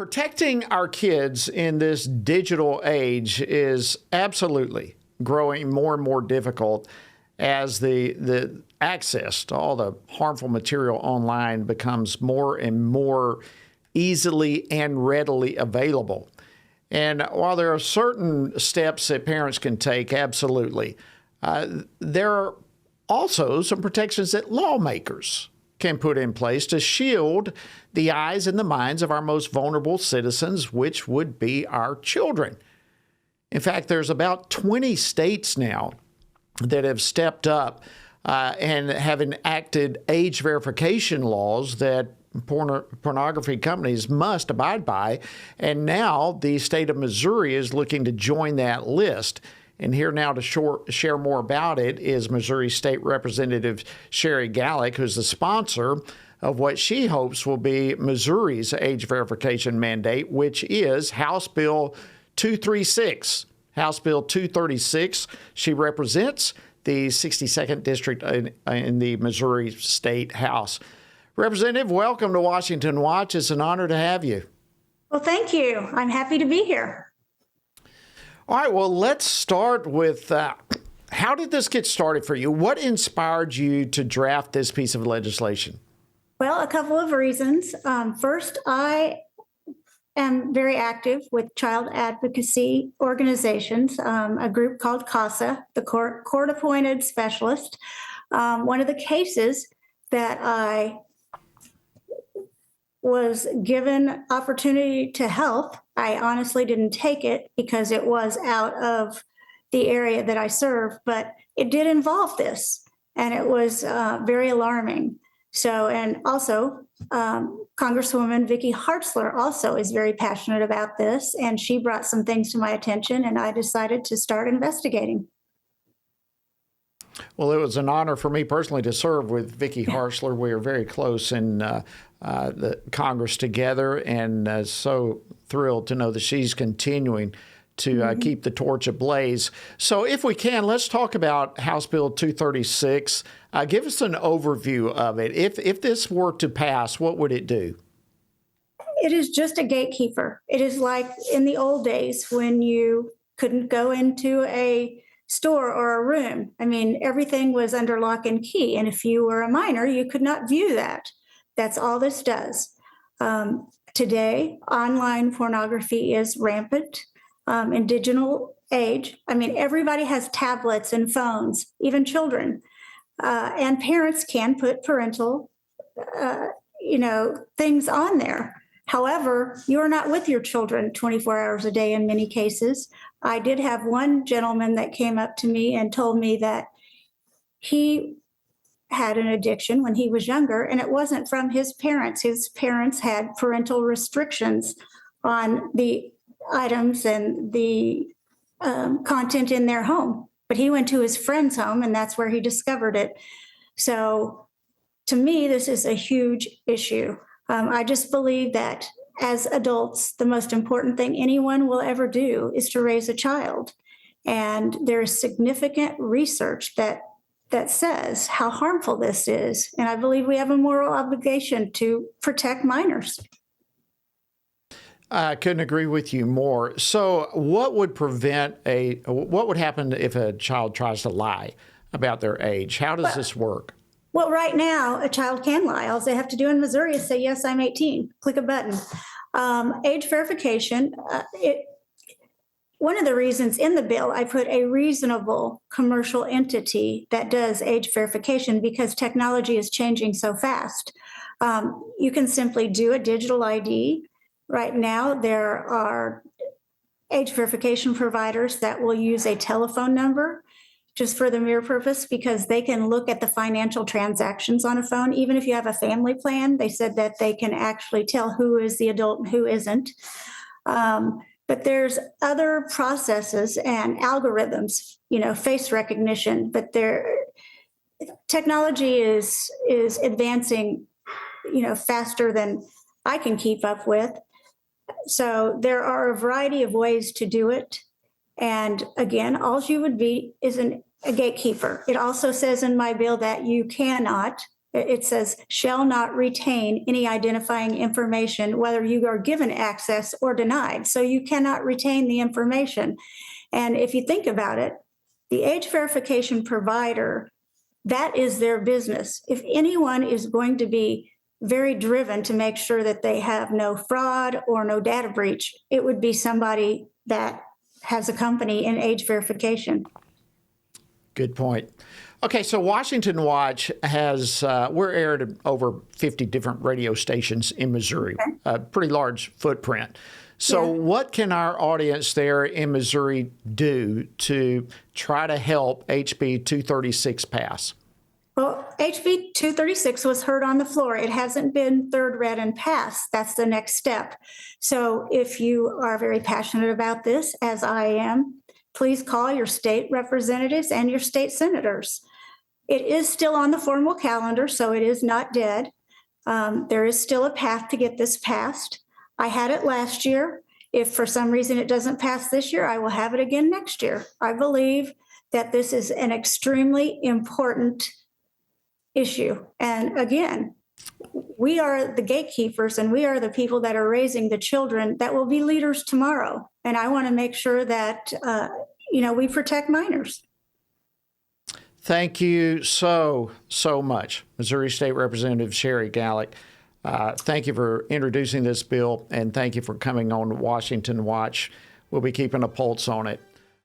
Protecting our kids in this digital age is absolutely growing more and more difficult as the access to all the harmful material online becomes more and more easily and readily available. And while there are certain steps that parents can take, absolutely, there are also some protections that lawmakers can put in place to shield the eyes and the minds of our most vulnerable citizens, which would be our children. In fact, there's about 20 states now that have stepped up and have enacted age verification laws that pornography companies must abide by. And now the state of Missouri is looking to join that list. And here now to share more about it is Missouri State Representative Sherri Gallick, who's the sponsor of what she hopes will be Missouri's age verification mandate, which is House Bill 236. House Bill 236. She represents the 62nd District in the Missouri State House. Representative, welcome to Washington Watch. It's an honor to have you. Well, thank you. I'm happy to be here. All right, well, let's start with how did this get started for you? What inspired you to draft this piece of legislation? Well, a couple of reasons. First, I am very active with child advocacy organizations, a group called CASA, the Court-Appointed Specialist. One of the cases that I was given opportunity to help, I honestly didn't take it because it was out of the area that I serve, but it did involve this, and it was very alarming. So, and also, Congresswoman Vicky Hartzler also is very passionate about this, and she brought some things to my attention, and I decided to start investigating. Well, it was an honor for me personally to serve with Vicky Hartzler. We are very close in the Congress together, and so thrilled to know that she's continuing to keep the torch ablaze. So if we can, let's talk about House Bill 236. Give us an overview of it. If this were to pass, what would it do? It is just a gatekeeper. It is like in the old days when you couldn't go into a store or a room. I mean, everything was under lock and key. And if you were a minor, you could not view that. That's all this does. Today, online pornography is rampant in digital age. I mean, everybody has tablets and phones, even children. And parents can put parental, things on there. However, you are not with your children 24 hours a day in many cases. I did have one gentleman that came up to me and told me that he had an addiction when he was younger, and it wasn't from his parents. His parents had parental restrictions on the items and the content in their home. But he went to his friend's home, and that's where he discovered it. So to me, this is a huge issue. I just believe that as adults, the most important thing anyone will ever do is to raise a child. And there's significant research that says how harmful this is. And I believe we have a moral obligation to protect minors. I couldn't agree with you more. So what would happen if a child tries to lie about their age? How does this work? Well, right now, a child can lie. All they have to do in Missouri is say, yes, I'm 18, click a button. Age verification, one of the reasons in the bill, I put a reasonable commercial entity that does age verification because technology is changing so fast. You can simply do a digital ID. Right now, there are age verification providers that will use a telephone number just for the mere purpose because they can look at the financial transactions on a phone. Even if you have a family plan, they said that they can actually tell who is the adult and who isn't. But there's other processes and algorithms, face recognition, but technology is advancing, faster than I can keep up with. So there are a variety of ways to do it. And again, all you would be is a gatekeeper. It also says in my bill that you cannot It says, shall not retain any identifying information, whether you are given access or denied. So you cannot retain the information. And if you think about it, the age verification provider, that is their business. If anyone is going to be very driven to make sure that they have no fraud or no data breach, it would be somebody that has a company in age verification. Good point. Okay, so Washington Watch has, we're aired at over 50 different radio stations in Missouri, a pretty large footprint. So what can our audience there in Missouri do to try to help HB 236 pass? Well, HB 236 was heard on the floor. It hasn't been third read and passed. That's the next step. So if you are very passionate about this, as I am, please call your state representatives and your state senators. It is still on the formal calendar, so it is not dead. There is still a path to get this passed. I had it last year. If for some reason it doesn't pass this year, I will have it again next year. I believe that this is an extremely important issue. And again, we are the gatekeepers and we are the people that are raising the children that will be leaders tomorrow. And I want to make sure that, we protect minors. Thank you so much, Missouri State Representative Sherri Gallick. Thank you for introducing this bill, and thank you for coming on Washington Watch. We'll be keeping a pulse on it.